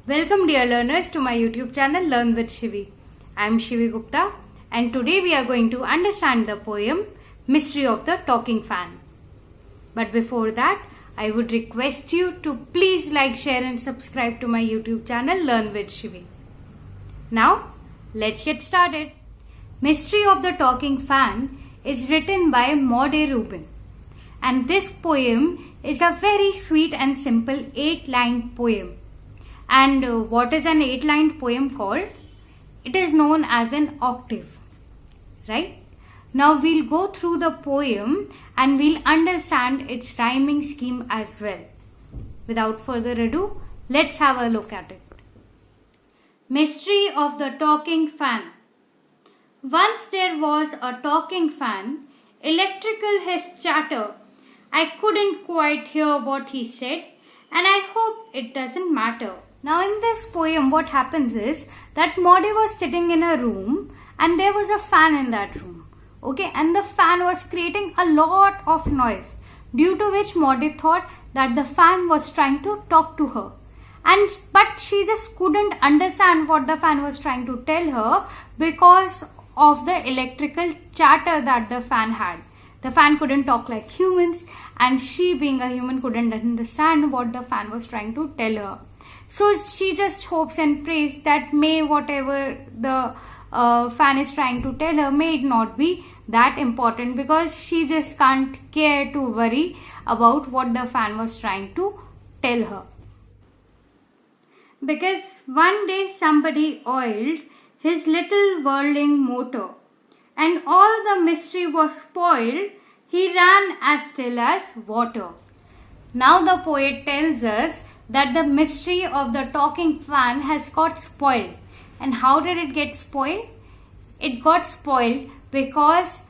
Welcome dear learners to my YouTube channel Learn with Shivi. I am Shivi Gupta and today we are going to understand the poem Mystery of the Talking Fan. But before that, I would request you to please like, share and subscribe to my YouTube channel Learn with Shivi. Now, let's get started. Mystery of the Talking Fan is written by Maud Rubin. And this poem is a very sweet and simple 8-line poem. And what is an 8-line poem called? It is known as an octave, right? Now we'll go through the poem and we'll understand its rhyming scheme as well. Without further ado, let's have a look at it. Mystery of the Talking Fan. Once there was a talking fan, electrical his chatter. I couldn't quite hear what he said, and I hope it doesn't matter. Now in this poem what happens is that Maudie was sitting in a room and there was a fan in that room. Okay, and the fan was creating a lot of noise, due to which Maudie thought that the fan was trying to talk to her. But she just couldn't understand what the fan was trying to tell her because of the electrical chatter that the fan had. The fan couldn't talk like humans, and she being a human couldn't understand what the fan was trying to tell her. So she just hopes and prays that may whatever the fan is trying to tell her, may it not be that important, because she just can't care to worry about what the fan was trying to tell her. Because one day somebody oiled his little whirling motor, and all the mystery was spoiled. He ran as still as water. Now the poet tells us that the mystery of the talking fan has got spoiled. And how did it get spoiled? It got spoiled because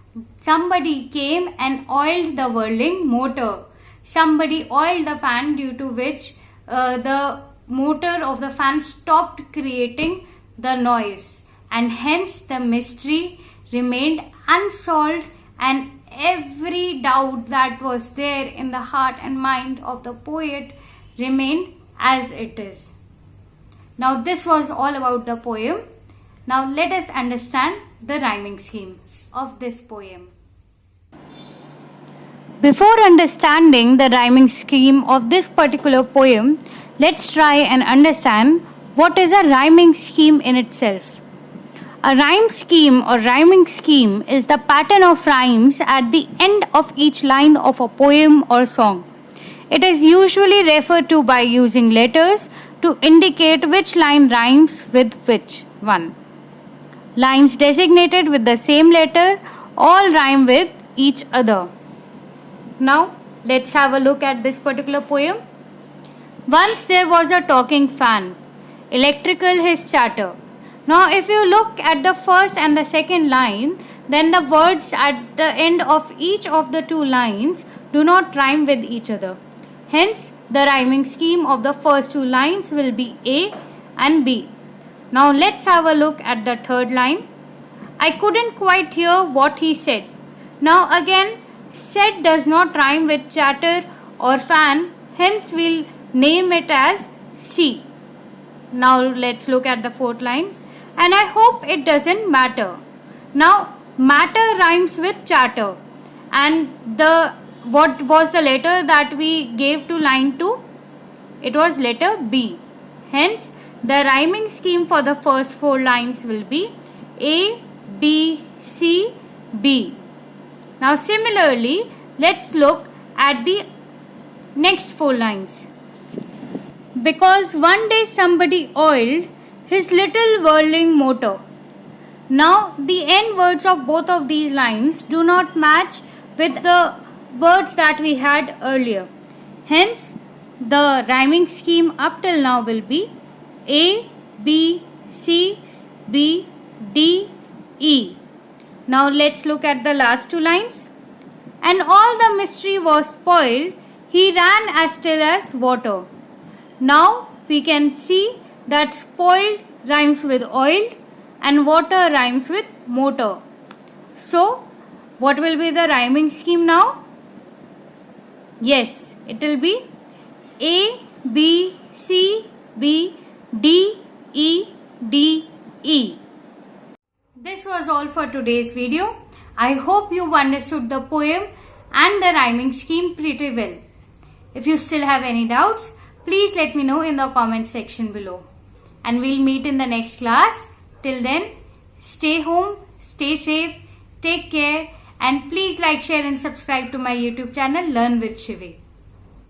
somebody came and oiled the whirling motor. Somebody oiled the fan, due to which the motor of the fan stopped creating the noise. And hence the mystery remained unsolved, and every doubt that was there in the heart and mind of the poet remained as it is. Now this was all about the poem. Now let us understand the rhyming scheme of this poem. Before understanding the rhyming scheme of this particular poem, let's try and understand what is a rhyming scheme in itself. A rhyme scheme or rhyming scheme is the pattern of rhymes at the end of each line of a poem or song. It is usually referred to by using letters to indicate which line rhymes with which one. Lines designated with the same letter all rhyme with each other. Now, let's have a look at this particular poem. Once there was a talking fan, electrical his chatter. Now, if you look at the first and the second line, then the words at the end of each of the two lines do not rhyme with each other. Hence, the rhyming scheme of the first two lines will be A and B. Now, let's have a look at the third line. I couldn't quite hear what he said. Now, again, said does not rhyme with chatter or fan. Hence, we'll name it as C. Now, let's look at the fourth line. And I hope it doesn't matter. Now, matter rhymes with chatter. And what was the letter that we gave to line 2? It was letter B. Hence, the rhyming scheme for the first 4 lines will be A, B, C, B. Now, similarly, let's look at the next 4 lines. Because one day somebody oiled his little whirling motor. Now, the end words of both of these lines do not match with the words that we had earlier. Hence, the rhyming scheme up till now will be A, B, C, B, D, E. Now, let's look at the last 2 lines. And all the mystery was spoiled. He ran as still as water. Now, we can see that spoiled rhymes with oiled and water rhymes with motor. So, what will be the rhyming scheme now? Yes, it will be A, B, C, B, D E D E. This was all for today's video. I hope you've understood the poem and the rhyming scheme pretty well. If you still have any doubts, please let me know in the comment section below. And we'll meet in the next class. Till then, stay home, stay safe, take care, and please like, share and subscribe to my YouTube channel Learn with Shivi.